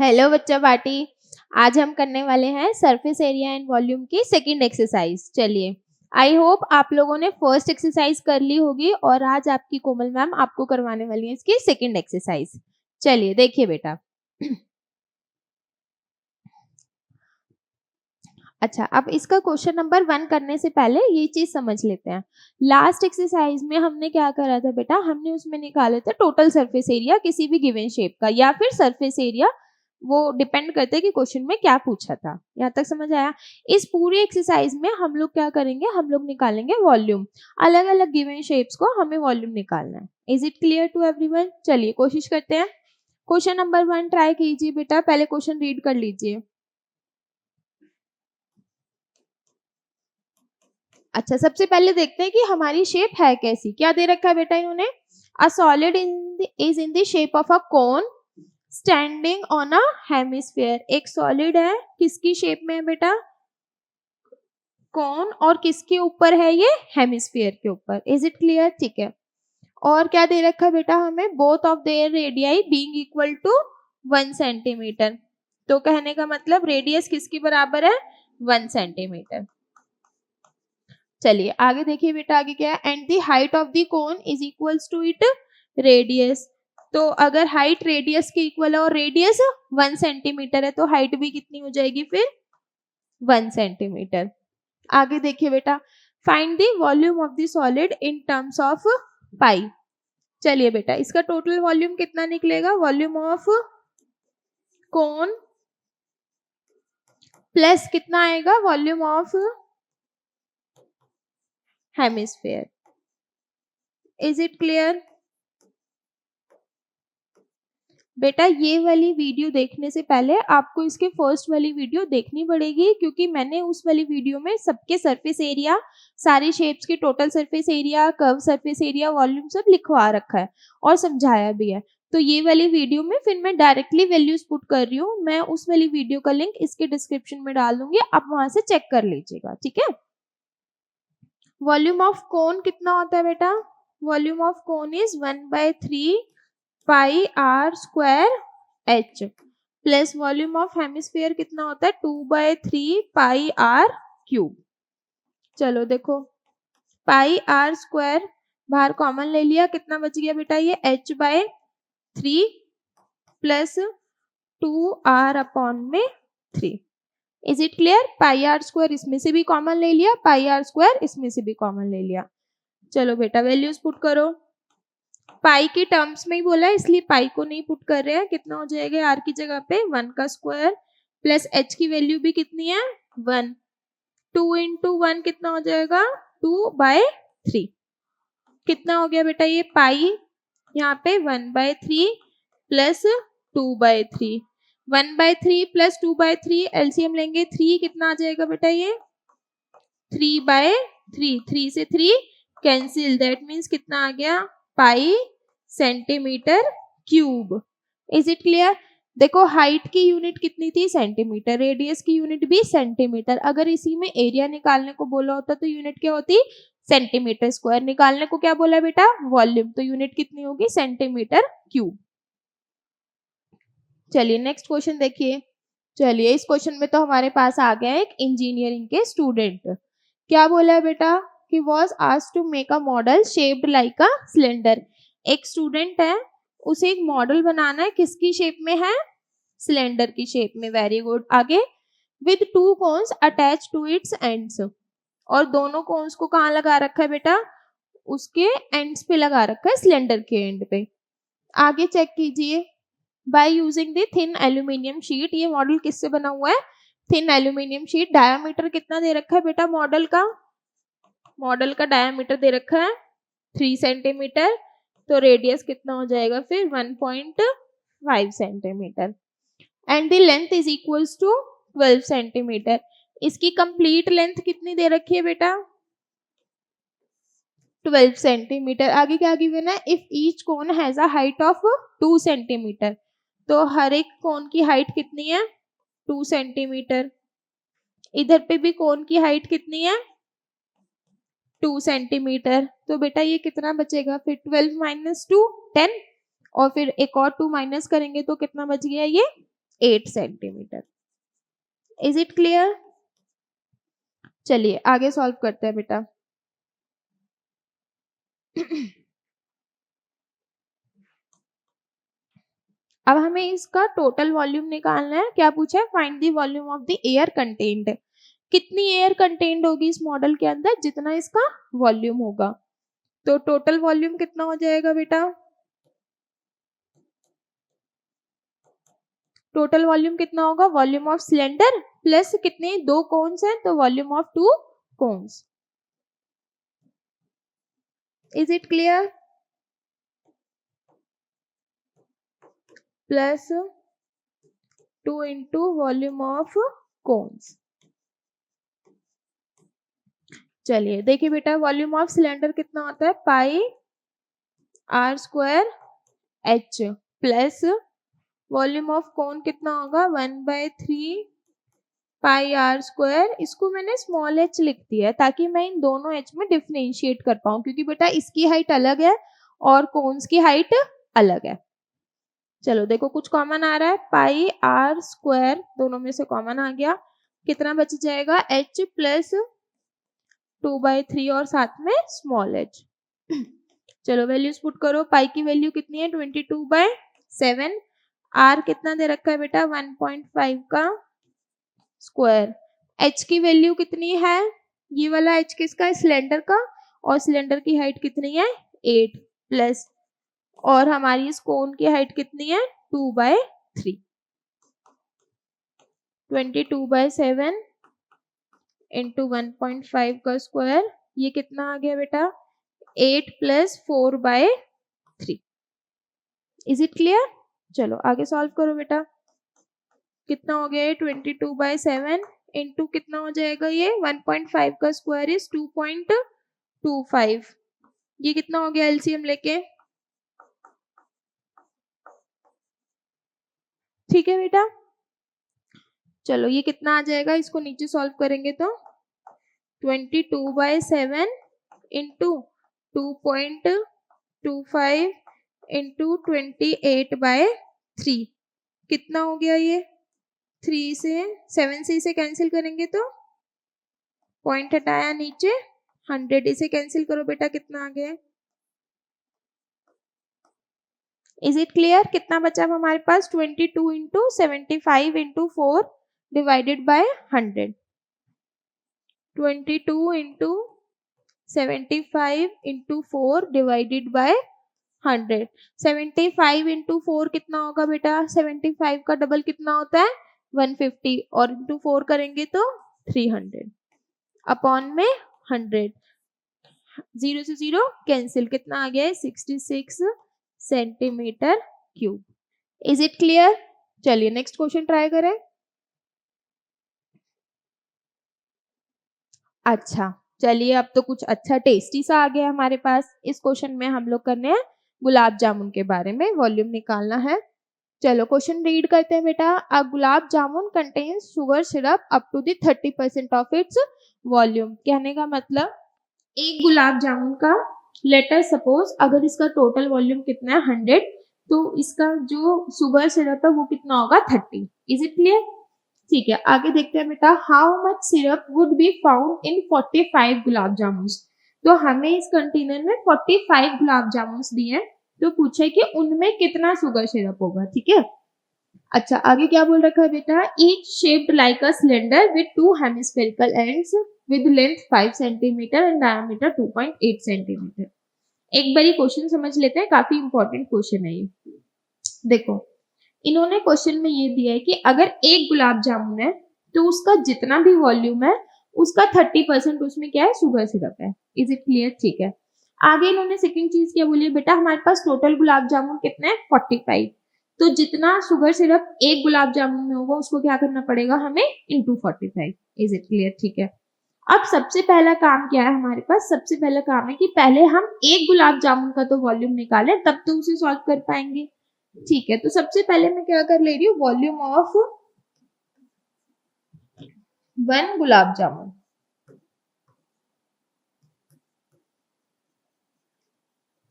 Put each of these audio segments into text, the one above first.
Hello बच्चा party. आज हम करने वाले हैं सरफेस एरिया एंड वॉल्यूम की सेकंड एक्सरसाइज। चलिए, आई होप आप लोगों ने फर्स्ट एक्सरसाइज कर ली होगी और आज आपकी कोमल मैम आपको करवाने वाली है इसकी सेकंड एक्सरसाइज। चलिए देखिए बेटा। अच्छा, अब इसका क्वेश्चन नंबर 1 करने से पहले ये चीज समझ लेते हैं। लास्ट एक्सरसाइज में हमने क्या करा था बेटा, हमने उसमें निकाले थे टोटल सरफेस एरिया किसी भी गिवन शेप का, या फिर सरफेस एरिया, वो डिपेंड करता है कि क्वेश्चन में क्या पूछा था। यहाँ तक समझ आया? इस पूरी एक्सरसाइज में हम लोग क्या करेंगे, हम लोग निकालेंगे वॉल्यूम। अलग अलग गिवन शेप्स को हमें वॉल्यूम निकालना है। Is it clear to everyone? चलिए कोशिश करते हैं। क्वेश्चन नंबर 1 ट्राई कीजिए बेटा, पहले क्वेश्चन रीड कर लीजिए। अच्छा, सबसे पहले देखते हैं कि हमारी शेप है कैसी। क्या दे रखा है बेटा इन्होंने? A solid is in the shape of a cone standing on a hemisphere. एक सॉलिड है, किसकी शेप में है बेटा? कोन। और किसके ऊपर है ये? हेमिस्फीयर के ऊपर। Is it clear? ठीक है। और क्या दे रखा है बेटा हमें? Both of their radii being equal to 1 centimetre. तो कहने का मतलब रेडियस किसकी बराबर है? 1 सेंटीमीटर। चलिए आगे देखिए बेटा, आगे क्या है? And the height of the cone is equals to it radius. तो अगर हाइट रेडियस के इक्वल है और रेडियस 1 सेंटीमीटर है तो हाइट भी कितनी हो जाएगी फिर? 1 सेंटीमीटर। आगे देखिए बेटा, find the volume of the solid in terms of pi. चलिए बेटा, इसका टोटल वॉल्यूम कितना निकलेगा? वॉल्यूम ऑफ कोन प्लस कितना आएगा? Volume of hemisphere. Is it clear? बेटा ये वाली वीडियो देखने से पहले आपको इसके फर्स्ट वाली वीडियो देखनी पड़ेगी, क्योंकि मैंने उस वाली वीडियो में सबके सरफेस एरिया, सारी शेप्स के total surface area, curve surface area, volume सब लिखवा रखा है और समझाया भी है। तो ये वाली वीडियो में फिर मैं डायरेक्टली वैल्यूज पुट कर रही हूँ। मैं उस वाली वीडियो का लिंक इसके डिस्क्रिप्शन में डाल दूंगी, आप वहां से चेक कर लीजिएगा, ठीक है। वॉल्यूम ऑफ कोन कितना होता है बेटा? Volume of cone is 1/3 pi r square h, plus volume of hemisphere कितना होता है? 2/3 पाई आर क्यूब। चलो देखो, पाई आर स्क्वायर बाहर कॉमन ले लिया, कितना बच गया बेटा? ये h/3 प्लस 2r अपॉन में 3। Is it clear? Pi r square इसमें से भी कॉमन ले लिया, पाई आर स्क्वायर इसमें से भी कॉमन ले लिया। चलो बेटा वैल्यूज पुट करो। पाई के टर्म्स में ही बोला है इसलिए पाई को नहीं पुट कर रहे हैं। कितना हो जाएगा आर की जगह पे? 1 का स्क्वायर प्लस एच की वैल्यू भी कितनी है? 1। 2 इंटू 1 कितना हो जाएगा? 2/3। कितना हो गया बेटा ये? पाई यहाँ पे 1/3 प्लस 2/3। 1/3 प्लस 2/3 एलसीएम लेंगे 3, कितना आ जाएगा बेटा ये? 3/3। 3 से 3 कैंसिल, दैट मीन्स कितना आ गया? पाई centimetre cube. Is it clear? देखो हाइट की यूनिट कितनी थी? सेंटीमीटर। रेडियस की यूनिट भी सेंटीमीटर। अगर इसी में एरिया निकालने को बोला होता तो यूनिट क्या होती? Centimetre square. निकालने को क्या बोला बेटा? वॉल्यूम। तो यूनिट कितनी होगी? Centimetre cube. चलिए नेक्स्ट क्वेश्चन देखिए। चलिए इस क्वेश्चन में तो हमारे पास आ गया एक इंजीनियरिंग के स्टूडेंट। क्या बोला है बेटा? कि was asked to make a model shaped like a cylinder. एक स्टूडेंट है, उसे एक मॉडल बनाना है, किसकी शेप में है? सिलेंडर की शेप में। Very good. आगे, with 2 cones attach to its ends. और दोनों कोन्स को कहाँ लगा रखा है बेटा? उसके एंड्स पे लगा रखा है, सिलेंडर के एंड पे। आगे चेक कीजिए, by using the thin aluminium sheet. ये मॉडल किससे बना हुआ है? Thin aluminium sheet. डायामीटर कितना दे रखा है बेटा मॉडल का? मॉडल का डायामीटर दे रखा है 3 सेंटीमीटर। तो रेडियस कितना हो जाएगा फिर? 1.5 centimetre. And the length is equals to 12 centimetre. इसकी कंप्लीट लेंथ कितनी दे रखी है बेटा? 12 सेंटीमीटर। आगे क्या गिवन है? If each cone has a height of 2 centimetre. तो हर एक कोन की हाइट कितनी है? 2 सेंटीमीटर। इधर पे भी कोन की हाइट कितनी है? 2 सेंटीमीटर। तो बेटा ये कितना बचेगा फिर? 12 माइनस 2 10, और फिर एक और 2 माइनस करेंगे तो कितना बच गया? ये 8 सेंटीमीटर। Is it clear? चलिए आगे सॉल्व करते हैं बेटा। अब हमें इसका टोटल वॉल्यूम निकालना है। क्या पूछा है? Find the volume of the air contained. कितनी एयर कंटेन्ड होगी इस मॉडल के अंदर? जितना इसका वॉल्यूम होगा। तो टोटल वॉल्यूम कितना हो जाएगा बेटा? टोटल वॉल्यूम कितना होगा? वॉल्यूम ऑफ सिलेंडर प्लस कितने, 2 कोन्स हैं तो volume of 2 cones. Is it clear? Plus 2 into volume of cones. चलिए देखिए बेटा, वॉल्यूम ऑफ सिलेंडर कितना होता है? Pi r square h, plus volume of cone कितना होगा? 1/3 पाई आर स्क्वायर। इसको मैंने स्मॉल एच लिख दिया है ताकि मैं इन दोनों एच में डिफरेंशिएट कर पाऊं, क्योंकि बेटा इसकी हाइट अलग है और कोन्स की हाइट अलग है। चलो देखो कुछ कॉमन आ रहा है, पाई आर स्क्वायर दोनों में से कॉमन आ गया। कितना बच जाएगा? एच प्लस 2/3 और साथ में स्मॉल एच। चलो वैल्यूज पुट करो। पाई की वैल्यू कितनी है? 22/7। आर कितना दे रखा है बेटा? 1.5 का स्क्वायर। एच की वैल्यू कितनी है? ये वाला एच किसका है? सिलेंडर का। और सिलेंडर की हाइट कितनी है? 8 प्लस, और हमारी इस कोन की हाइट कितनी है? 2/3। 22/7 इंटू 1.5 का स्क्वायर, ये कितना आ गया बेटा? 8 प्लस 4/3। Is it clear? चलो आगे सॉल्व करो बेटा। कितना हो गया? 22/7 इंटू कितना हो जाएगा? ये 1.5 का स्क्वायर इज 2.25। ये कितना हो गया एलसीएम लेके? ठीक है बेटा। चलो ये कितना आ जाएगा? इसको नीचे सॉल्व करेंगे तो 22/7 इंटू 2.25 इंटू 28/3 कितना हो गया? ये 3 से 7 से इसे कैंसिल करेंगे तो पॉइंट हटाया नीचे, 100 इसे कैंसिल करो बेटा, कितना आ गया? Is it clear? कितना बचा अब हमारे पास? 22 into 75 into 4 divided by 100। 22 into 75 into 4 divided by 100। 75 into 4 कितना होगा बेटा? 75 का डबल कितना होता है? 150, और इंटू 4 करेंगे तो 300 अपॉन में 100। 0 से 0 कैंसिल, कितना आ गया है? 66 centimetre cube. Is it clear? चलिए नेक्स्ट क्वेश्चन ट्राई करें। अच्छा चलिए, अब तो कुछ अच्छा टेस्टी सा आ गया हमारे पास। इस क्वेश्चन में हम लोग करने हैं गुलाब जामुन के बारे में, वॉल्यूम निकालना है। चलो क्वेश्चन रीड करते हैं बेटा। A gulab jamun contains sugar syrup up to the 30% of its volume. कहने का मतलब एक गुलाब जामुन का, लेटर सपोज अगर इसका टोटल वॉल्यूम कितना है 100, तो इसका जो शुगर सिरप है वो कितना होगा? 30। Is it clear? ठीक है आगे देखते हैं बेटा। How much syrup would be found in 45 gulab jamun. तो हमें इस कंटेनर में 45 गुलाब जामुन दिए हैं, तो पूछे कि उनमें कितना शुगर सिरप होगा। ठीक है। अच्छा आगे क्या बोल रखा है बेटा? Each shaped like a cylinder with 2 hemispherical ends with length 5 centimetre and diameter 2.8 centimetre. एक बारी क्वेश्चन समझ लेते हैं, काफी इंपॉर्टेंट क्वेश्चन है ये। देखो इन्होंने क्वेश्चन में ये दिया है कि अगर एक गुलाब जामुन है तो उसका जितना भी वॉल्यूम है उसका 30% उसमें क्या है? शुगर सिरप है। Is it clear? ठीक है। आगे इन्होंने सेकंड चीज क्या बोली? बेटा हमारे पास टोटल गुलाब जामुन कितने हैं? 45। तो जितना शुगर सिरप एक गुलाब जामुन में होगा उसको क्या करना पड़ेगा हमें? इंटू 45। Is it clear? ठीक है। अब सबसे पहला काम क्या है हमारे पास? सबसे पहला काम है कि पहले हम एक गुलाब जामुन का तो वॉल्यूम निकालें, तब तो उसे सॉल्व कर पाएंगे। ठीक है, तो सबसे पहले मैं क्या कर ले रही हूँ? Volume of 1 gulab jamun.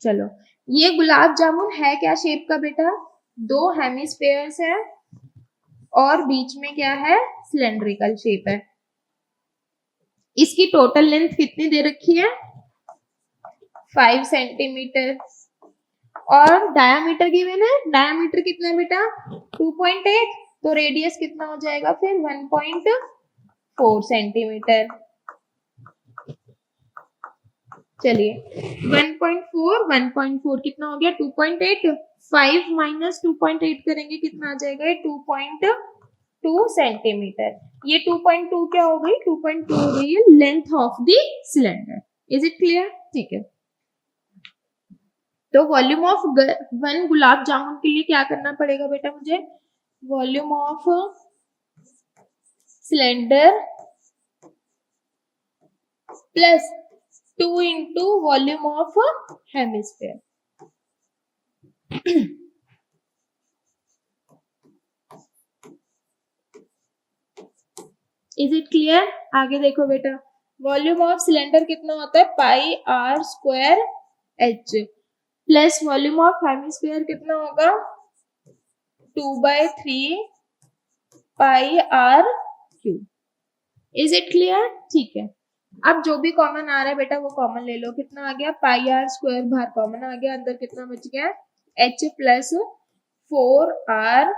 चलो ये गुलाब जामुन है क्या शेप का बेटा? 2 हेमिस्फेयर्स है और बीच में क्या है, सिलेंड्रिकल शेप है। इसकी टोटल लेंथ कितनी दे रखी है, 5 सेंटीमीटर। और डायामीटर गिवन है, डायामीटर कितना है बेटा, 2.8, तो रेडियस कितना हो जाएगा फिर 1.4 सेंटीमीटर। चलिए 1.4 1.4 कितना हो गया 2.8, 5 माइनस 2.8 करेंगे कितना आ जाएगा 2.2 सेंटीमीटर। ये 2.2 क्या हो गई, 2.2 हो गई है length of the cylinder. Is it clear? ठीक है। तो वॉल्यूम ऑफ 1 गुलाब जामुन के लिए क्या करना पड़ेगा बेटा मुझे, volume of cylinder plus 2 into volume of hemisphere. Is it clear? आगे देखो बेटा, वॉल्यूम ऑफ सिलेंडर कितना होता है, pi r square h, plus volume of hemisphere कितना होगा 2/3 pi r cube. Is it clear? ठीक है। अब जो भी कॉमन आ रहा है बेटा वो कॉमन ले लो, कितना आ गया पाई आर स्क्वायर बाहर कॉमन आ गया, अंदर कितना बच गया एच प्लस 4r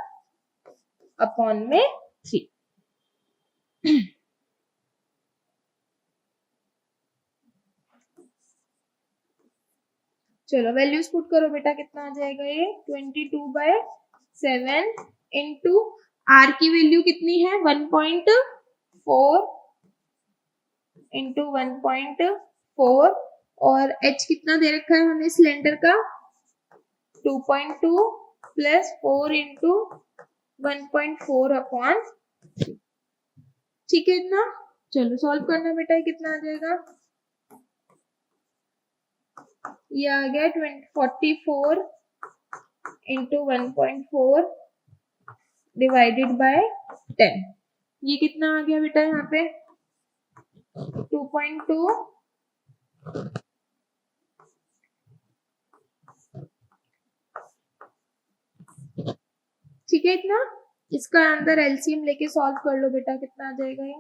अपॉन में 3। चलो वैल्यूज पुट करो बेटा, कितना आ जाएगा ये 22/7 इंटू आर की वैल्यू कितनी है 1.4 इंटू 1.4 और एच कितना दे रखा है हमें सिलेंडर का 2.2 प्लस 4 इंटू 1.4 अपॉन 3। ठीक है इतना। चलो सॉल्व करना बेटा, कितना आ जाएगा, ये आ गया 44 इंटू 1.4 डिवाइडेड बाय 10। ये कितना आ गया बेटा यहाँ पे 2.2 ठीक है इतना। इसका अंदर एलसीएम लेके सॉल्व कर लो बेटा, कितना आ जाएगा ये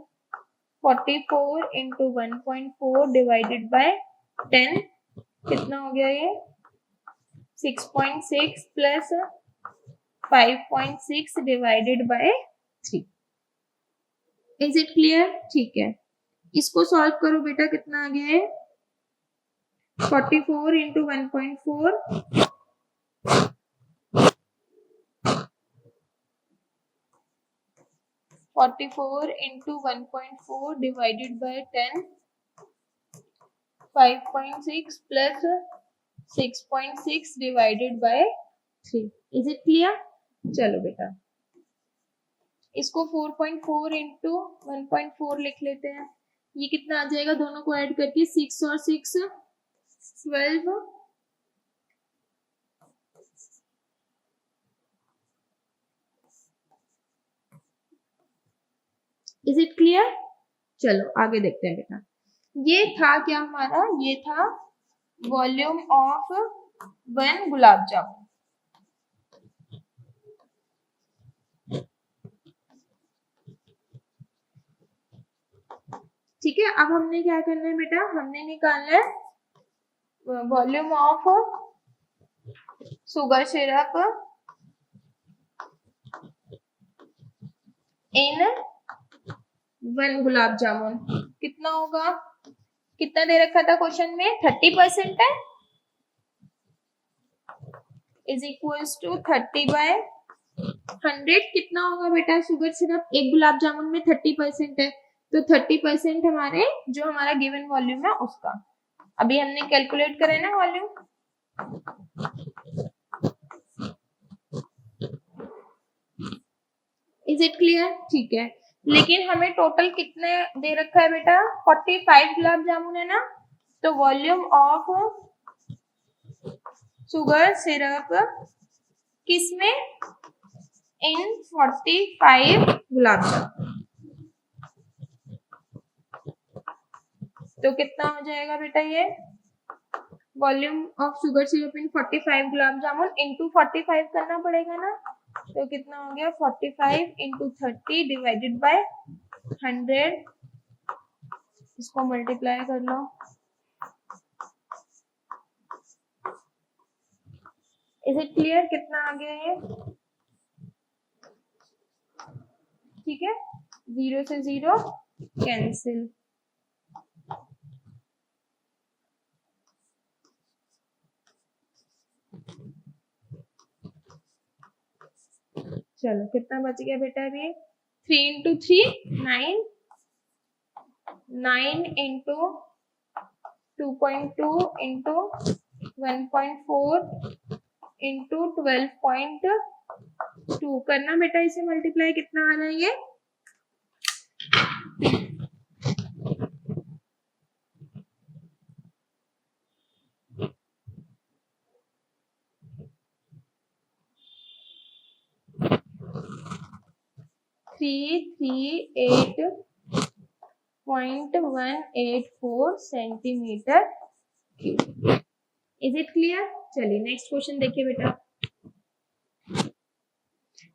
44 इंटू 1.4 डिवाइडेड बाय 10, कितना हो गया ये 6.6 plus 5.6 divided by 3। Is it clear? ठीक है, इसको सॉल्व करो बेटा, कितना आ गया है 44 into 1.4 44 into 1.4 divided by 10, 5.6 plus 6.6 divided by 3। Is it clear? चलो बेटा इसको 4.4 into 1.4 लिख लेते हैं, ये कितना आ जाएगा दोनों को ऐड करके 6 और 6 12। Is it clear? चलो आगे देखते हैं बेटा, ये था क्या हमारा, ये था वॉल्यूम ऑफ 1 गुलाब जामुन। ठीक है, अब हमने क्या करना है बेटा, हमने निकालना है वॉल्यूम ऑफ शुगर सिरप इन 1 गुलाब जामुन। कितना होगा, कितना दे रखा था क्वेश्चन में 30% है, इज इक्वल्स टू 30/100। कितना होगा बेटा शुगर सिरप, एक गुलाब जामुन में 30% है, तो 30% हमारे जो हमारा गिवन वॉल्यूम है उसका। अभी हमने कैलकुलेट करा है ना वॉल्यूम। Is it clear? ठीक है, लेकिन हमें टोटल कितने दे रखा है बेटा 45 गुलाब जामुन है ना, तो वॉल्यूम ऑफ शुगर सिरप किसमें, इन 45 गुलाब जामुन, तो कितना हो जाएगा बेटा ये volume of sugar syrup in 45 gulab jamun into 45 करना पड़ेगा ना, तो कितना हो गया 45 इंटू 30 डिवाइडेड बाय 100, इसको मल्टीप्लाई कर लो। Is it clear? कितना आ गया ये? ठीक है, 0 से 0 कैंसिल। चलो कितना बच गया बेटा? अभी 3 इंटू 3 9, 9 इंटू 2.2 इंटू 1.4 इंटू 12.2 करना बेटा, इसे मल्टीप्लाई कितना आ रहा है ये? 338.184 centimetre cube. Is it clear? चलिए नेक्स्ट क्वेश्चन देखिए बेटा।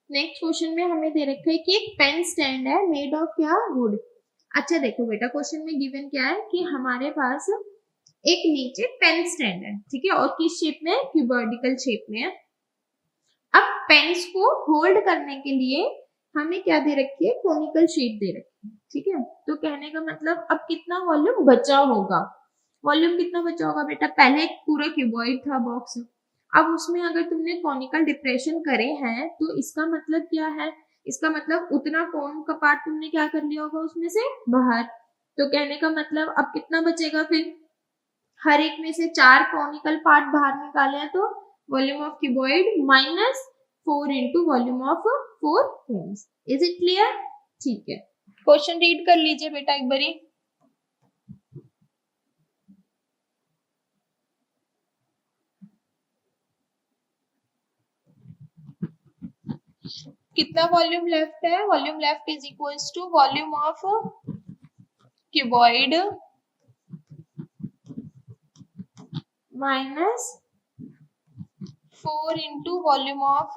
नेक्स्ट क्वेश्चन में हमें दे रखा है कि एक पेन स्टैंड है मेड ऑफ क्या? वुड। अच्छा देखो बेटा, क्वेश्चन में गिवन क्या है कि हमारे पास एक नीचे पेन स्टैंड है, ठीक है, और किस शेप में? क्यूबॉइडिकल शेप में है। अब पेन्स को होल्ड करने के लिए हमें क्या दे रखी है? कोनिकल शीट दे रखी है, ठीक है। तो कहने का मतलब अब कितना वॉल्यूम बचा होगा? वॉल्यूम कितना बचा होगा बेटा? पहले एक पूरा क्यूबॉइड था बॉक्स, अब उसमें अगर तुमने कॉनिकल डिप्रेशन करे हैं तो इसका मतलब क्या है? इसका मतलब उतना कोन का पार्ट तुमने क्या कर लिया होगा उसमें से बाहर। तो कहने का मतलब अब कितना बचेगा फिर? हर एक में से 4 कॉनिकल पार्ट बाहर निकाले हैं, तो volume of cuboid minus 4 into volume of 4 cones. Is it clear? ठीक है, क्वेश्चन रीड कर लीजिए बेटा एक बारी। कितना वॉल्यूम लेफ्ट है? Volume left is equals to volume of cuboid minus 4 into volume of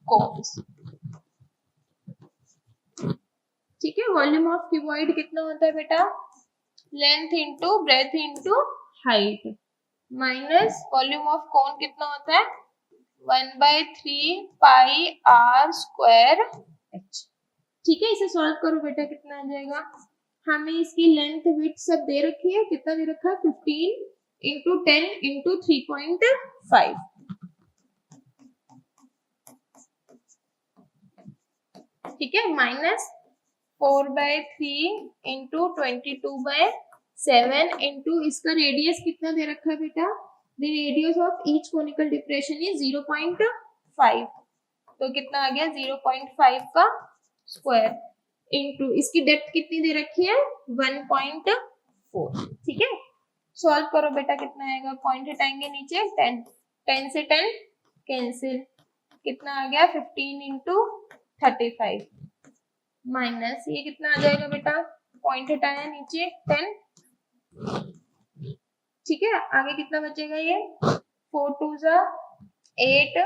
cones. ठीक है, वॉल्यूम ऑफ क्यूबॉइड कितना होता है बेटा? Length into breadth into height, minus volume of cone कितना होता है? 1/3 पाई आर स्क्वायर एच। ठीक है, इसे सॉल्व करो बेटा, कितना आ जाएगा? हमें इसकी लेंथ विड्थ सब दे रखी है, कितना दे रखा है? 15 इंटू 10 इंटू 3.5, ठीक है, माइनस 4/3 इंटू 22/7 इंटू इसका रेडियस कितना दे रखा है बेटा? The radius of each conical depression is 0.5, तो कितना आ गया? 0.5 का स्क्वायर इंटू इसकी डेप्थ कितनी दे रखी है? 1.4। ठीक है, सॉल्व करो बेटा, कितना आएगा? पॉइंट हटाएंगे नीचे, 10 10 से 10 कैंसिल, कितना आ गया? 15 इंटू 35 माइनस ये कितना आ जाएगा बेटा? पॉइंट हटाया नीचे 10, ठीक है, आगे कितना बचेगा? ये 4 2 8,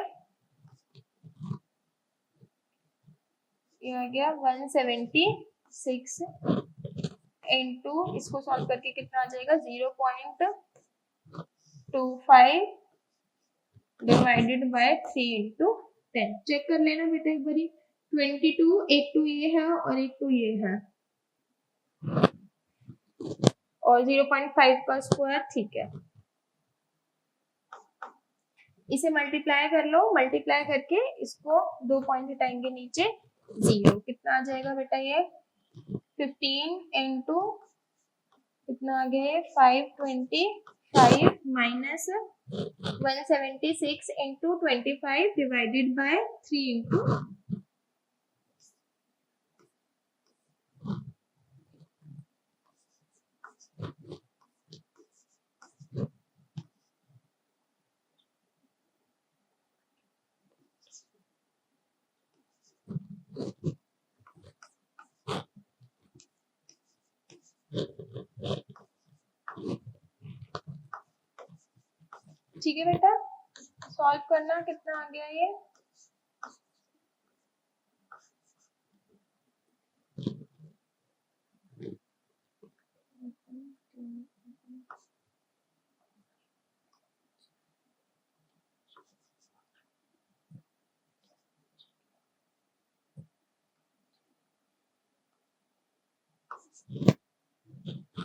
ये आ गया 176 इंटू इसको सॉल्व करके कितना आ जाएगा? 0.25 डिवाइडेड बाय 3 इंटू 10। चेक कर लेना बेटा एक बारी। 22, एक तो ये है और एक तो ये है, और 0.5 का स्क्वायर, ठीक है। इसे मल्टीप्लाई कर लो, मल्टीप्लाई करके इसको 2 पॉइंट हटाएंगे नीचे, 0, कितना आ जाएगा बेटा? ये 15 इंटू कितना आ गया? 525 minus 176 into 25 divided by 3 into, ठीक है बेटा, सॉल्व करना, कितना आ गया? ये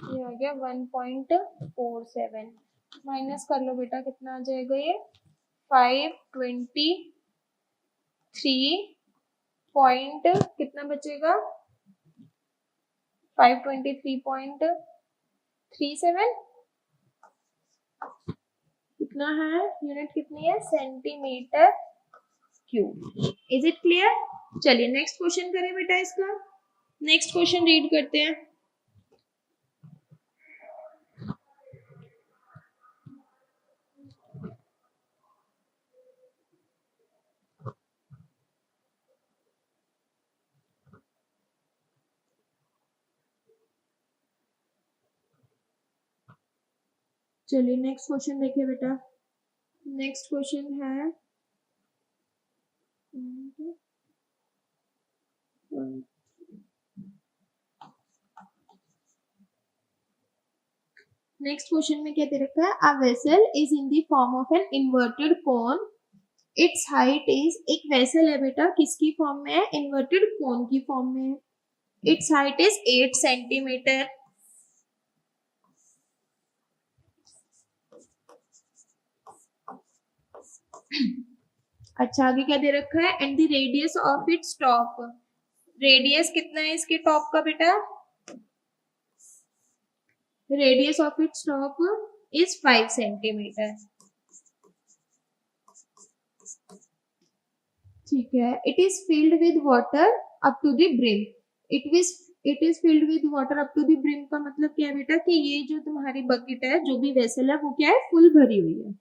ये आ गया 1.47 माइनस कर लो बेटा, कितना आ जाएगा ये 523 पॉइंट कितना बचेगा 523.37 कितना है, यूनिट कितनी है centimetre cube. Is it clear? चलिए नेक्स्ट क्वेश्चन करें बेटा इसका। नेक्स्ट क्वेश्चन रीड करते हैं। चलिए नेक्स्ट क्वेश्चन देखिए बेटा। नेक्स्ट क्वेश्चन है नेक्स्ट क्वेश्चन में क्या दे रखा है, a vessel is in the form of an inverted cone, it's height is, एक वेसल है बेटा किसकी फॉर्म में है, इन्वर्टेड कोन की फॉर्म में है, इट्स हाइट इज 8 सेंटीमीटर। अच्छा आगे क्या दे रखा है, and the radius of its top, radius कितना है इसके टॉप का बेटा, radius of its top is 5 centimetre. ठीक है, it is filled with water up to the brim, it is filled with water up to the brim का मतलब क्या है बेटा कि ये जो तुम्हारी बकेट है, जो भी वेसल है वो क्या है, फुल भरी हुई है।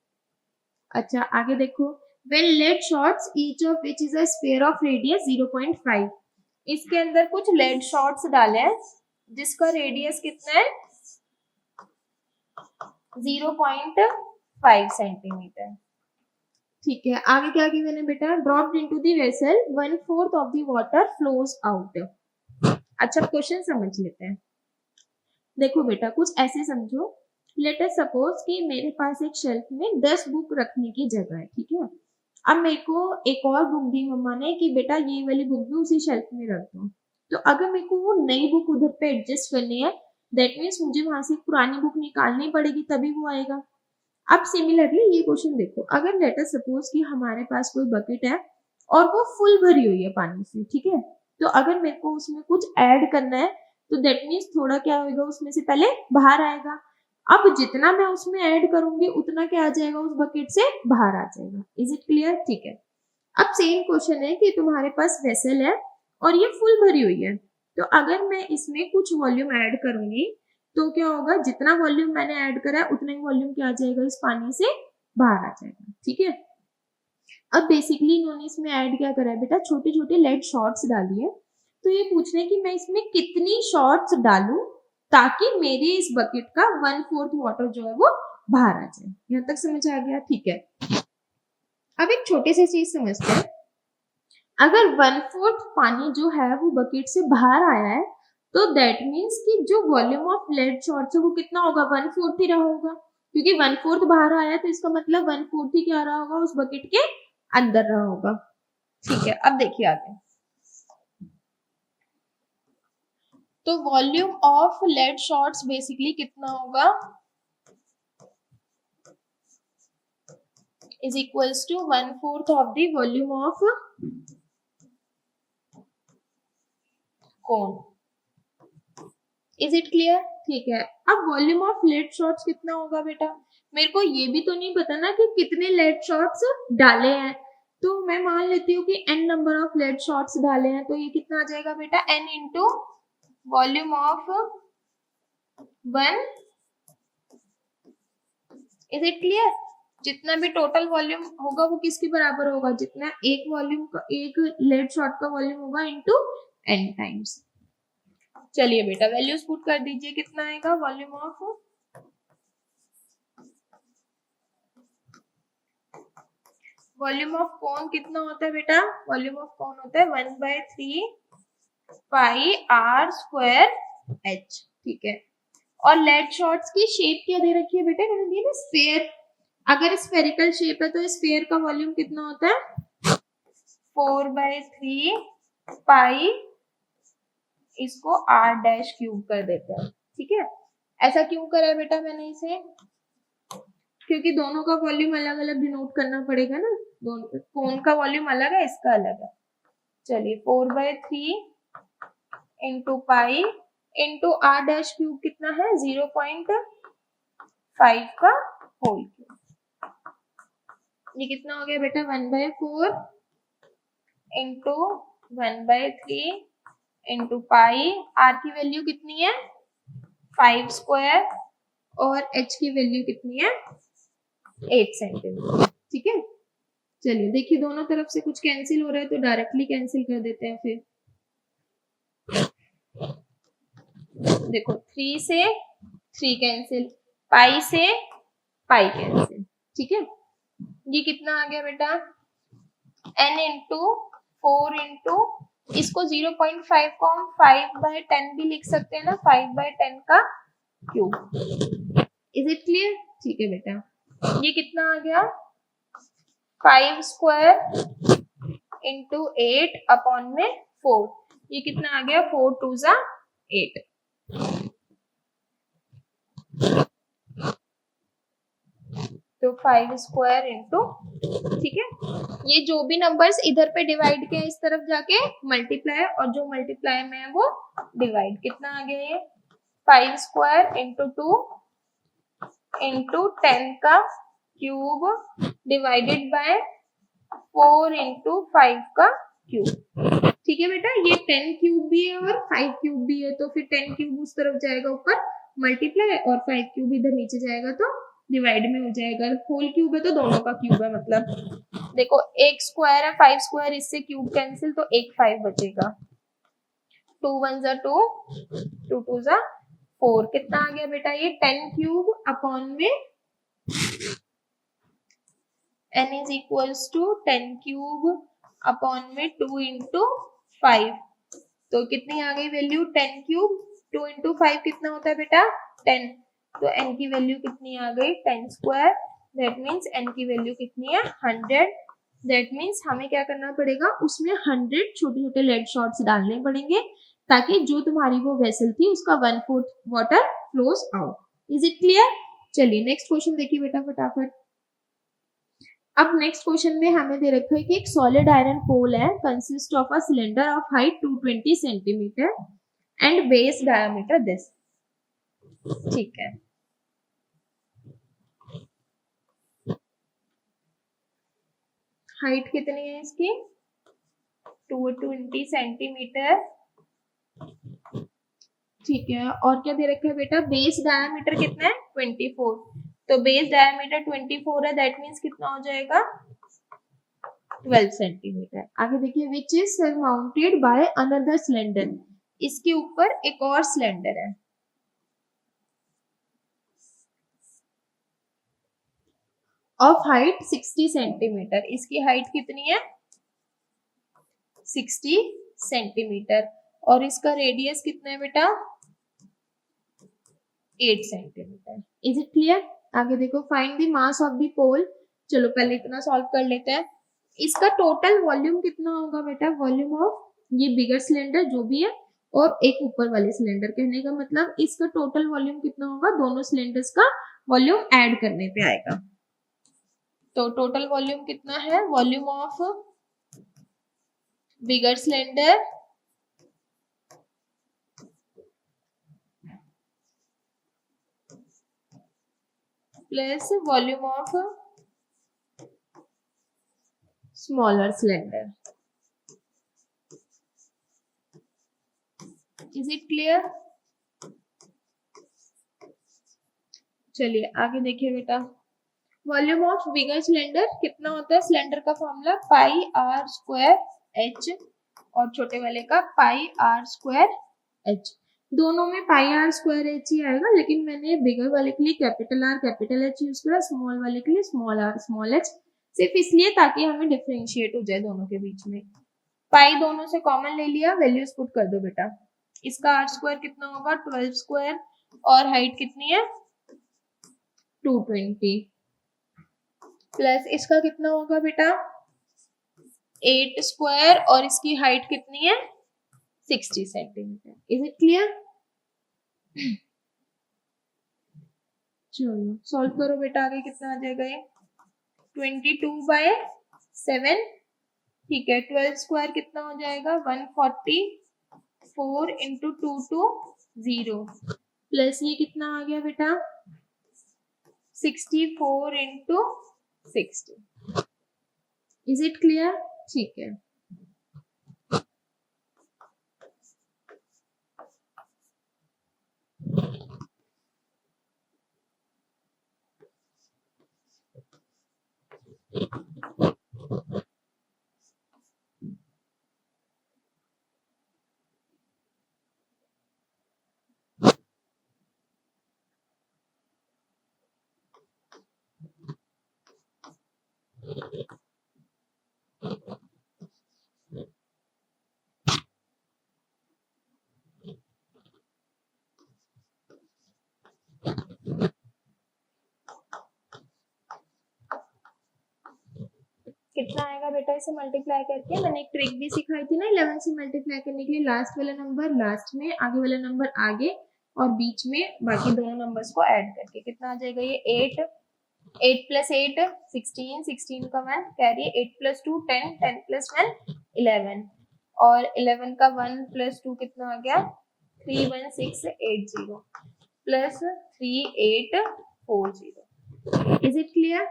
अच्छा आगे देखो, when lead shots each of which is a sphere of radius 0.5, इसके अंदर कुछ lead shots डाले हैं जिसका रेडियस कितना है 0.5 सेंटीमीटर। ठीक है, आगे क्या किया मैंने बेटा, dropped into the vessel 1/4 of the water flows out. अच्छा क्वेश्चन समझ लेते हैं। देखो बेटा कुछ ऐसे समझो, लेट अस सपोज कि मेरे पास एक शेल्फ में 10 बुक रखने की जगह है, ठीक है। अब मेरे को एक और बुक दी मम्मा ने कि बेटा ये वाली बुक भी उसी शेल्फ में रख दो, तो अगर मेरे को वो नई बुक उधर पे एडजस्ट करनी है, दैट मीन्स मुझे वहां से पुरानी बुक निकालनी पड़ेगी तभी वो आएगा। अब सिमिलरली ये क्वेश्चन देखो, अगर लेट अस सपोज कि हमारे पास कोई बकेट है और वो फुल भरी हुई है पानी से, ठीक है, तो अगर मेरे को उसमें कुछ ऐड करना है तो दैट मीन्स थोड़ा क्या होगा, उसमें से पहले बाहर आएगा। अब जितना मैं उसमें ऐड करूंगी उतना क्या आ जाएगा, उस बकेट से बाहर आ जाएगा। Is it clear? ठीक है, अब सेम क्वेश्चन है कि तुम्हारे पास वेसल है और ये फुल भरी हुई है, तो अगर मैं इसमें कुछ वॉल्यूम ऐड करूंगी तो क्या होगा, जितना वॉल्यूम मैंने ऐड करा है उतना ही वॉल्यूम क्या आ जाएगा, इस पानी से बाहर आ जाएगा। ठीक है, अब बेसिकली इन्होंने इसमें ऐड क्या करा है बेटा, छोटे छोटे लेड शॉट्स डाली है, तो ये पूछ रहे हैं कि मैं इसमें कितनी शॉट्स डालूं ताकि मेरे इस बकेट का 1/4 वाटर जो है वो बाहर आ जाए। यहाँ तक समझ आ गया? ठीक है, अब एक छोटे से चीज समझते हैं, अगर 1/4 पानी जो है वो बकेट से बाहर आया है तो दैट मीन्स कि जो वॉल्यूम ऑफ लेड शॉट्स है वो कितना होगा, 1/4 ही रहा होगा, क्योंकि 1/4 बाहर आया है तो इसका मतलब 1/4 ही क्या रहा होगा, उस बकेट के अंदर रहा होगा। ठीक है, अब देखिए आगे, तो volume of lead shots basically कितना होगा, is equals to 1/4 of the volume of cone. Is it clear? ठीक है, अब वॉल्यूम ऑफ लेड शॉट्स कितना होगा बेटा, मेरे को ये भी तो नहीं पता ना कि कितने लेड शॉट्स डाले हैं, तो मैं मान लेती हूँ कि n number of lead shots डाले हैं, तो ये कितना आ जाएगा बेटा, n into volume of 1। Is it clear? जितना भी टोटल वॉल्यूम होगा वो किसके बराबर होगा, जितना एक वॉल्यूम का, एक लेड शॉट का वॉल्यूम होगा इंटू n टाइम्स। चलिए बेटा वैल्यूज पुट कर दीजिए, कितना आएगा volume of, volume of cone कितना होता है बेटा, वॉल्यूम ऑफ कोन होता है 1/3 पाई r² h। ठीक है, और लेड शॉर्ट्स की शेप क्या दे रखी है बेटा, मैंने दी ना स्फेयर। अगर स्फेरिकल शेप है तो स्फेयर का वॉल्यूम कितना होता है 4/3 पाई, इसको r डैश क्यूब कर देते हैं। ठीक है, ऐसा क्यों करा है बेटा मैंने इसे, क्योंकि दोनों का वॉल्यूम अलग अलग डिनोट करना पड़ेगा ना, दोनों कौन का वॉल्यूम अलग है, इसका अलग है। चलिए 4/3 into pi into r dash cube कितना है 0.5 का होल क्यूब, ये कितना हो गया बेटा 1/4 इंटू 1/3 इंटू पाई, r की वैल्यू कितनी है 5 स्क्वायर और h की वैल्यू कितनी है 8 सेंटीमीटर। ठीक है, चलिए देखिए दोनों तरफ से कुछ कैंसिल हो रहा है तो डायरेक्टली कैंसिल कर देते हैं। फिर देखो 3 से 3 कैंसिल, पाई से पाई कैंसिल। ठीक है, ये कितना आ गया बेटा n इंटू 4 इंटू, इसको 0.5 को हम 5/10 भी लिख सकते हैं ना, 5/10 का क्यूब। Is it clear? ठीक है बेटा, ये कितना आ गया 5 स्क्वायर इंटू 8 अपॉन में 4, ये कितना आ गया 4 2 जा 8। तो 5 स्क्वायर इंटू, ठीक है, ये जो भी नंबर्स इधर पे डिवाइड के इस तरफ जाके मल्टीप्लाई, और जो मल्टीप्लाई में है वो डिवाइड, कितना आ गया ये 5 स्क्वायर इंटू 2 इंटू 10 का क्यूब डिवाइडेड बाय 4 इंटू 5 का क्यूब। ठीक है बेटा, ये 10 क्यूब भी है और 5 क्यूब भी है, तो फिर 10 क्यूब उस तरफ जाएगा ऊपर मल्टीप्लाई, और 5 क्यूब इधर नीचे जाएगा तो डिवाइड में हो जाएगा। होल क्यूब है तो दोनों का क्यूब है, मतलब देखो एक स्क्वायर है 5 स्क्वायर, इससे क्यूब कैंसिल तो एक 5 बचेगा, 2 1 जा 2 2 2 जा 4, कितना आ गया बेटा ये 10 क्यूब अपॉन में n is equals to 10 cube upon में 2 इंटू 5, तो कितनी आ गई वैल्यू 10 क्यूब, 2 इंटू 5 कितना होता है बेटा 10, तो n की वैल्यू कितनी आ गई 10 स्क्वायर, दैट मीन्स n की वैल्यू कितनी है 100। दैट मीन्स हमें क्या करना पड़ेगा, उसमें 100 छोटे छोटे लेड शॉट्स डालने पड़ेंगे ताकि जो तुम्हारी वो वेसल थी उसका 1/4 water flows out. Is it clear? चलिए नेक्स्ट क्वेश्चन देखिए बेटा फटाफट। अब नेक्स्ट क्वेश्चन में हमें दे रखा है कि एक सॉलिड आयरन पोल है, consist of a cylinder of height 220 centimetre and base diameter this. ठीक है, हाइट कितनी है इसकी 220 सेंटीमीटर। ठीक है, और क्या दे रखा है बेटा बेस डायमीटर कितना है 24, तो बेस डायमीटर 24 है, दैट मीन्स कितना हो जाएगा 12 सेंटीमीटर। आगे देखिए which is surmounted by another cylinder, इसके ऊपर एक और सिलेंडर है ऑफ हाइट 60 सेंटीमीटर, इसकी हाइट कितनी है 60 सेंटीमीटर, और इसका रेडियस कितना है बेटा 8 सेंटीमीटर। Is it clear? आगे देखो find the mass of the pole, चलो पहले इतना सॉल्व कर लेते हैं। इसका टोटल वॉल्यूम कितना होगा बेटा, वॉल्यूम ऑफ ये बिगर सिलेंडर जो भी है और एक ऊपर वाले सिलेंडर, कहने का मतलब इसका टोटल वॉल्यूम कितना होगा, दोनों सिलेंडर्स का वॉल्यूम ऐड करने पे आएगा। तो टोटल वॉल्यूम कितना है, volume of bigger cylinder plus volume of smaller cylinder. Is it clear? चलिए आगे देखिए बेटा, वॉल्यूम ऑफ बिगर सिलेंडर कितना होता है, सिलेंडर का formula pi r square h और छोटे वाले का पाई आर स्क्वायर एच, दोनों में पाई आर स्क्वायर एच ही आएगा, लेकिन मैंने बिगर वाले के लिए capital R capital H use करा, स्मॉल वाले के लिए स्मॉल आर स्मॉल एच, सिर्फ इसलिए ताकि हमें डिफरेंशिएट हो जाए दोनों के बीच में। पाई दोनों से कॉमन ले लिया, वैल्यूज पुट कर दो बेटा, इसका आर स्क्वायर कितना होगा 12 स्क्वायर और हाइट कितनी है 220 प्लस इसका कितना होगा बेटा 8 स्क्वायर और इसकी हाइट कितनी है 60 सेंटीमीटर। Is it clear? चलो सॉल्व करो बेटा, आगे कितना आ जाएगा ये 22/7, ठीक है 12 स्क्वायर कितना हो जाएगा 144 इंटू 220 प्लस ये कितना आ गया बेटा 64 इंटू 60। Is it clear? ठीक है। कितना आएगा बेटा इसे मल्टीप्लाई करके? मैंने एक ट्रिक भी सिखाई थी ना 11 से मल्टीप्लाई करने के लिए। लास्ट वाला नंबर लास्ट में, आगे वाला नंबर आगे और बीच में बाकी दोनों नंबर्स को ऐड करके कितना आ जाएगा ये 8 प्लस 8 16 16 का 1 कैरी 8 प्लस 2 10 10 प्लस 1 11 और 11 का 1 प्लस 2 कितना आ गया 31680 प्लस 3840। Is it clear?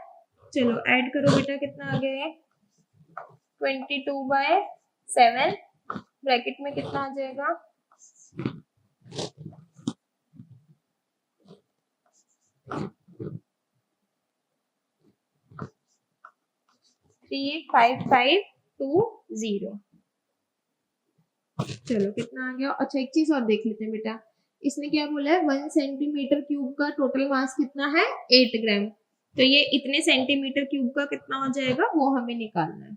चलो ऐड करो बेटा, कितना आ गया है 22/7 ब्रैकेट में कितना आ जाएगा 35520। चलो कितना आ गया। अच्छा एक चीज और देख लेते हैं बेटा, इसने क्या बोला है 1 सेंटीमीटर क्यूब का टोटल मास कितना है 8 ग्राम, तो ये इतने सेंटीमीटर क्यूब का कितना हो जाएगा वो हमें निकालना है।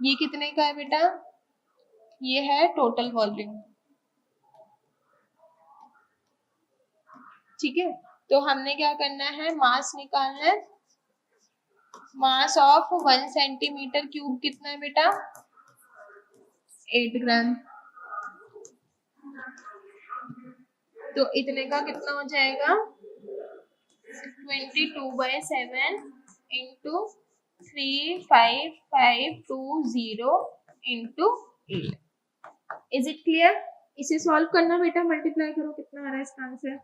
ये कितने का है बेटा, ये है टोटल वॉल्यूम, ठीक है। तो हमने क्या करना है मास निकालना है। मास ऑफ 1 सेंटीमीटर क्यूब कितना है बेटा 8 ग्राम, तो इतने का कितना हो जाएगा 22/7 into 35520 into 8। Is it clear? इसे सॉल्व करना बेटा, मल्टीप्लाई करो कितना आ रहा है इसका आंसर।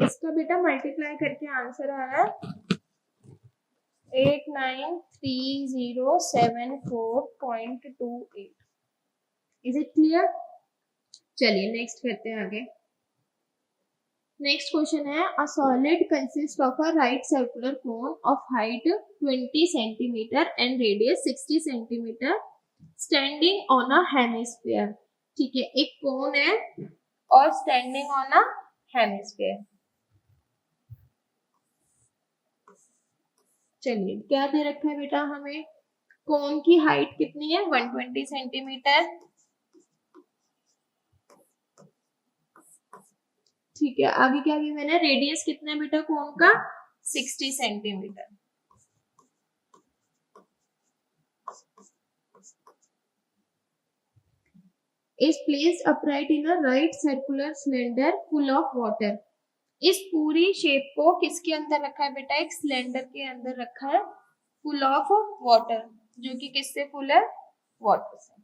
इसका बेटा मल्टीप्लाई करके आंसर आ रहा है 893074.28। Is it clear? चलिए नेक्स्ट करते हैं आगे। नेक्स्ट क्वेश्चन है a solid consist of a right circular cone of height 20 centimetre and radius 60 centimetre standing on a hemisphere. ठीक है, एक कोन है और स्टैंडिंग ऑन अ हेमिस्फीयर। चलिए क्या दे रखा है बेटा हमें, कोन की हाइट कितनी है 120 सेंटीमीटर, ठीक है। आगे क्या किया मैंने, रेडियस कितना है बेटा कोन का 60 centimetre. is placed upright in a right circular cylinder full of water। इस पूरी शेप को किसके अंदर रखा है बेटा, एक सिलेंडर के अंदर रखा है फुल ऑफ वाटर, जो कि किससे फुल है वाटर से,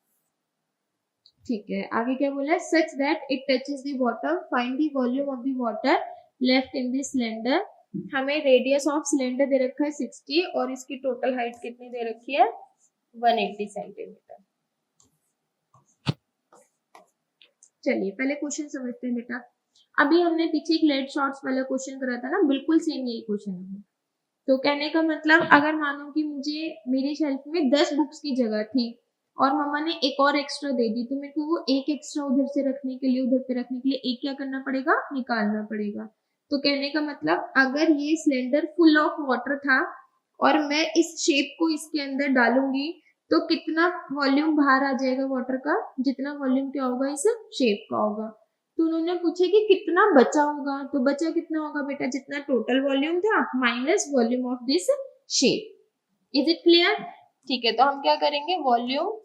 ठीक है। आगे क्या बोला है, such that it touches the bottom find the volume of the water left in the cylinder. हमें रेडियस ऑफ सिलेंडर दे रखा है 60 और इसकी टोटल हाइट कितनी दे रखी है 180 सेंटीमीटर। चलिए पहले क्वेश्चन समझते हैं बेटा। अभी हमने पीछे एक लेड शॉर्ट्स वाला क्वेश्चन करा था ना, बिल्कुल सेम यही क्वेश्चन है। तो कहने का मतलब अगर मानो कि मुझे मेरे शेल्फ में 10 बुक्स की जगह थी और मम्मा ने एक और एक्स्ट्रा दे दी, तो मेरे को वो एक एक्स्ट्रा उधर से रखने के लिए, उधर पे रखने के लिए एक क्या करना पड़ेगा, निकालना पड़ेगा। तो कहने का मतलब अगर ये सिलेंडर फुल ऑफ वाटर था और मैं इस शेप को इसके अंदर डालूंगी तो कितना वॉल्यूम बाहर आ जाएगा वाटर का, जितना वॉल्यूम क्या होगा इस शेप का होगा। तो उन्होंने पूछे कि कितना बचा होगा, तो बचा कितना होगा बेटा, जितना टोटल वॉल्यूम था minus volume of this shape. Is it clear? ठीक है, तो हम क्या करेंगे, वॉल्यूम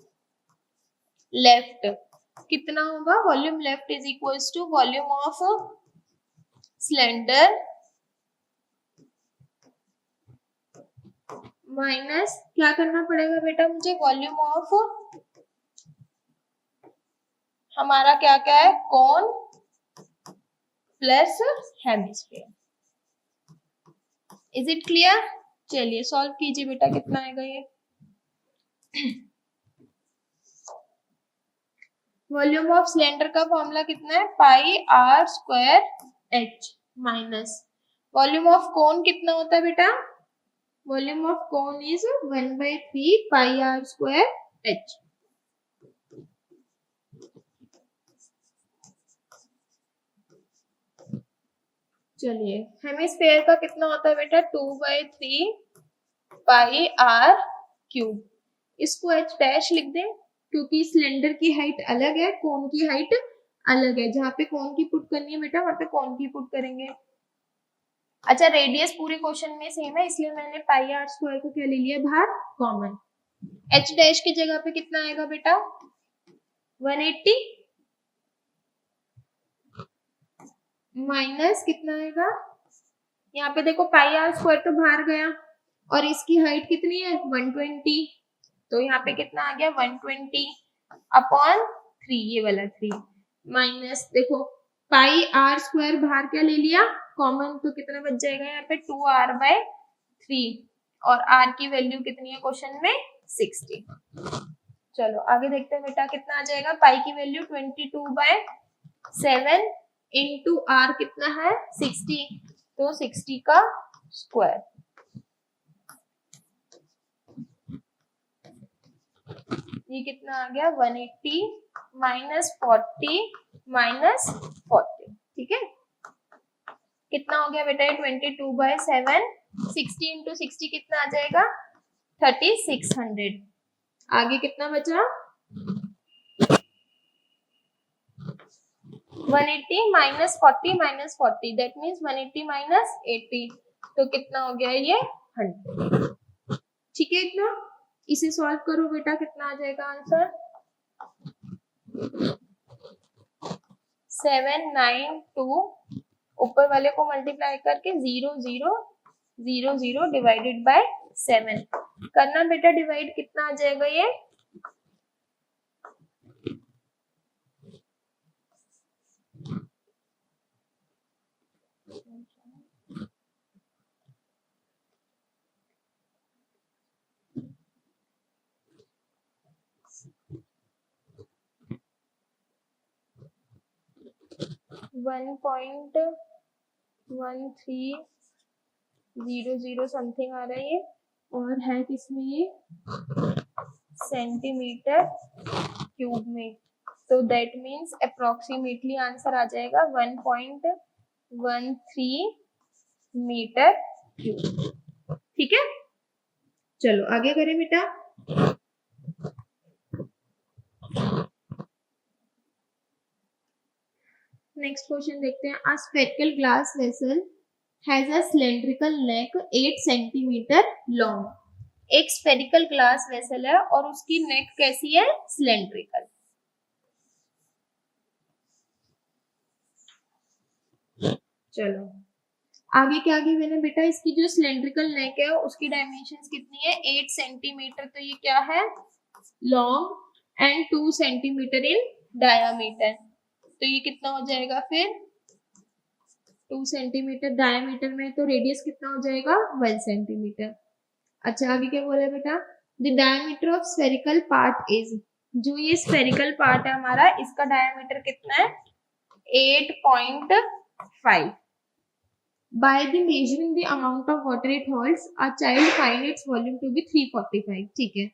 लेफ्ट कितना होगा, volume left is equals to volume of cylinder minus क्या करना पड़ेगा बेटा मुझे, वॉल्यूम ऑफ हमारा क्या क्या है, cone plus hemisphere. Is it clear? चलिए सॉल्व कीजिए बेटा, कितना आएगा ये। वॉल्यूम ऑफ सिलेंडर का फॉर्मूला कितना है, pi r square h minus volume of cone कितना होता है बेटा, volume of cone is 1/3 pi r square h. चलिए हेमिस्फीयर का कितना होता है बेटा, 2/3 पाई आर क्यूब। इसको एच डैश लिख दें क्योंकि सिलेंडर की हाइट अलग है, कोन की हाइट अलग है। जहां पे कोन की पुट करनी है बेटा वहां पे कोन की पुट करेंगे। अच्छा रेडियस पूरे क्वेश्चन में सेम है इसलिए मैंने पाई आर स्क्वायर को क्या ले लिया बाहर, कॉमन। एच डैश की जगह पे कितना आएगा बेटा, 180 माइनस कितना आएगा, यहाँ पे देखो पाई आर स्क्वायर तो बाहर गया और इसकी हाइट कितनी है 120, तो यहाँ पे कितना आ गया 120 अपॉन 3, ये वाला 3 माइनस देखो पाई आर स्क्वायर बाहर क्या ले लिया कॉमन, तो कितना बच जाएगा यहाँ पे 2r/3 और r की वैल्यू कितनी है क्वेश्चन में 60। चलो आगे देखते हैं बेटा कितना आ जाएगा, पाई की वैल्यू 22/7 इंटू r कितना है 60, तो 60 का स्क्वायर। ये कितना आ गया 180 माइनस 40 माइनस 40, ठीक है। कितना हो गया बेटा ये 22/7, 60 इंटू 60 कितना आ जाएगा 3600। आगे कितना बचा 180 minus 40 minus 40 that means 180 minus 80, तो कितना हो गया ये 100। ठीक है, इतना इसे सॉल्व करो बेटा कितना आ जाएगा आंसर 792, ऊपर वाले को मल्टीप्लाई करके 0000 डिवाइडेड बाय 7 करना बेटा, डिवाइड कितना आ जाएगा ये 1.1300 समथिंग आ रहा है ये, और है किसमें ये सेंटीमीटर क्यूब में, तो दैट मीन्स अप्रोक्सीमेटली आंसर आ जाएगा 1.13 मीटर क्यूब। ठीक है, चलो आगे करें बेटा। नेक्स्ट क्वेश्चन देखते हैं। A spherical glass vessel has a cylindrical neck 8 centimetre long. एक स्फेरिकल ग्लास वेसल है और उसकी नेक कैसी है, सिलेंड्रिकल। चलो आगे क्या आगे मैंने बेटा, इसकी जो सिलेंड्रिकल नेक है उसकी डायमेंशंस कितनी है 8 सेंटीमीटर, तो ये क्या है long and 2 centimetre in diameter, तो ये कितना हो जाएगा फिर 2 सेंटीमीटर डायमीटर में, तो रेडियस कितना हो जाएगा 1 सेंटीमीटर। अच्छा आगे क्या बोला बेटा, the diameter of spherical part is, जो ये स्फेरिकल पार्ट है हमारा इसका डायमीटर कितना है 8.5। By the measuring the amount of water it holds, a child find its volume to be 345. ठीक है,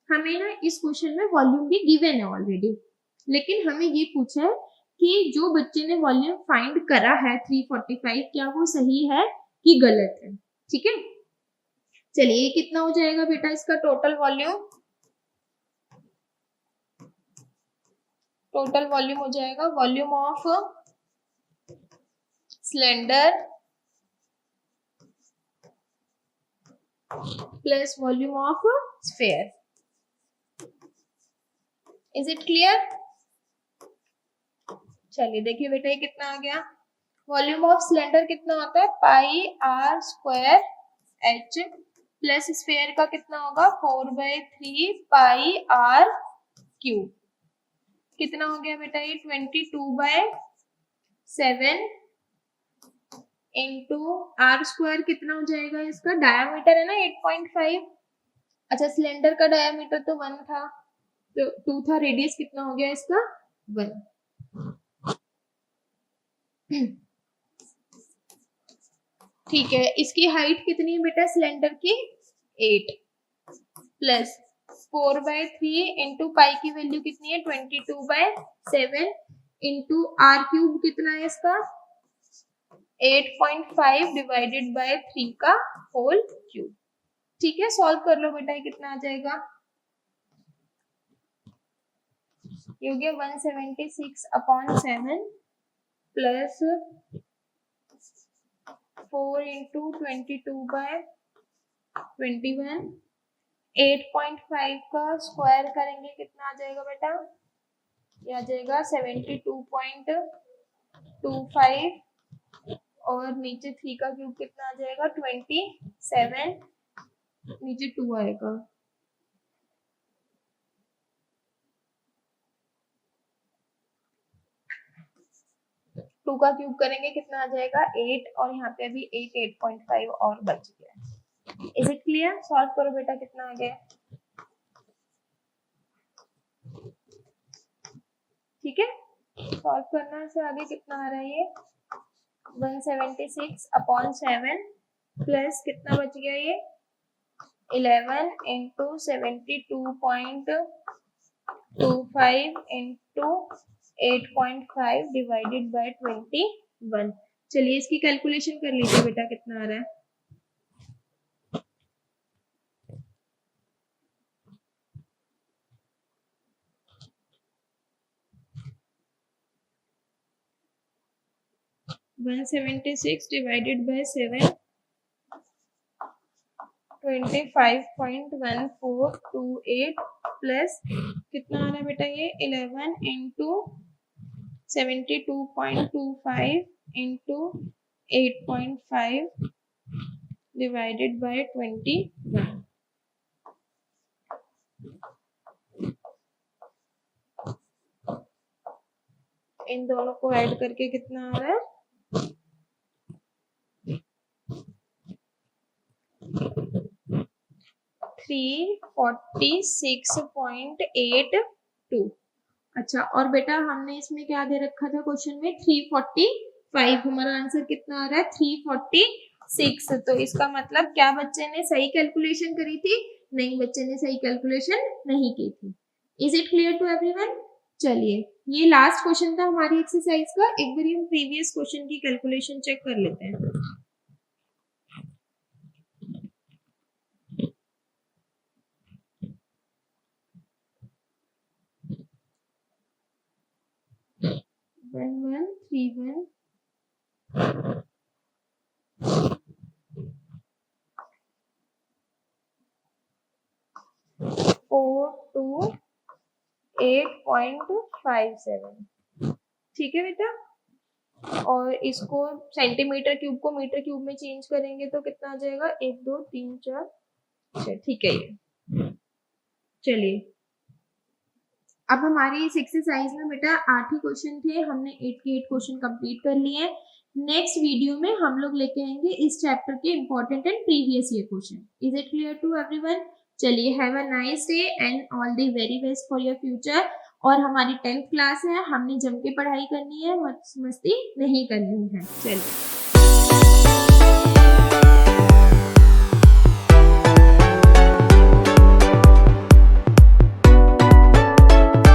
हमें ना इस क्वेश्चन में वॉल्यूम भी गिवन है ऑलरेडी, लेकिन हमें ये पूछा है कि जो बच्चे ने वॉल्यूम फाइंड करा है 345, क्या वो सही है कि गलत है। ठीक है, चलिए कितना हो जाएगा बेटा इसका टोटल वॉल्यूम? टोटल वॉल्यूम हो जाएगा volume of cylinder plus volume of sphere. Is it clear? चलिए देखिए बेटा ये कितना आ गया, वॉल्यूम ऑफ सिलेंडर कितना होता है pi r square h, plus sphere का कितना होगा 4/3 पाई आर क्यूब। कितना हो गया बेटा ये 22/7 इंटू आर स्क्वायर कितना हो जाएगा, इसका डायामीटर है ना 8.5। अच्छा सिलेंडर का डायामीटर तो 1 था, तो 2 था, रेडियस कितना हो गया इसका 1। ठीक है, इसकी हाइट कितनी है बेटा सिलेंडर की 8, प्लस 4/3 इंटू पाई की वैल्यू कितनी है 22/7 इंटू आर क्यूब कितना है इसका 8.5 डिवाइडेड बाय 3 का होल क्यूब। ठीक है, सॉल्व कर लो बेटा ये कितना आ जाएगा, ये हो गया 176/7 प्लस 4 इंटू 22/21, 8.5 का स्क्वायर करेंगे कितना आ जाएगा बेटा, ये आ जाएगा 72.25 और नीचे 3 का क्यूब कितना आ जाएगा 27, नीचे 2 आएगा। टू का क्यूब करेंगे कितना आ जाएगा 8 और यहाँ पे अभी 8.5 और बच गया। Is it clear? सॉल्व करो बेटा कितना आ गया। ठीक है, सॉल्व करना से आगे कितना आ रहा है ये 176/7 प्लस कितना बच गया ये 11 इंटू 72.25 इंटू 8.5 डिवाइडेड बाय 21। चलिए इसकी कैलकुलेशन कर लीजिए बेटा कितना आ रहा है। वन 176 डिवाइडेड बाय 7 25.1428 प्लस कितना आ रहा है बेटा ये 11 इंटू 72.25 इंटू 8.5 डिवाइडेड बाय 21। इन दोनों को ऐड करके कितना आ रहा है 346.82। अच्छा और बेटा हमने इसमें क्या दे रखा था क्वेश्चन में 345, हमारा आंसर कितना आ रहा है 346। तो इसका मतलब क्या बच्चे ने सही कैलकुलेशन करी थी? नहीं, बच्चे ने सही कैलकुलेशन नहीं की थी। Is it clear to everyone? चलिए ये लास्ट क्वेश्चन था हमारी एक्सरसाइज का, एक बार हम प्रीवियस क्वेश्चन की कैलकुलेशन चेक कर लेते हैं। वन 131 428.57। ठीक है बेटा, और इसको सेंटीमीटर क्यूब को मीटर क्यूब में चेंज करेंगे तो कितना आ जाएगा 1 2 3 4 6। ठीक है ये, चलिए अब हमारी इस एक्सरसाइज में बेटा 8 ही क्वेश्चन थे, हमने 8 के 8 क्वेश्चन कंप्लीट कर लिए। नेक्स्ट वीडियो में हम लोग लेके आएंगे इस चैप्टर के important and previous year question. Is it clear to everyone? चलिए have a nice day and all the very best for your future. और हमारी 10th क्लास है, हमने जम के पढ़ाई करनी है, मस्ती नहीं करनी है। चलिए।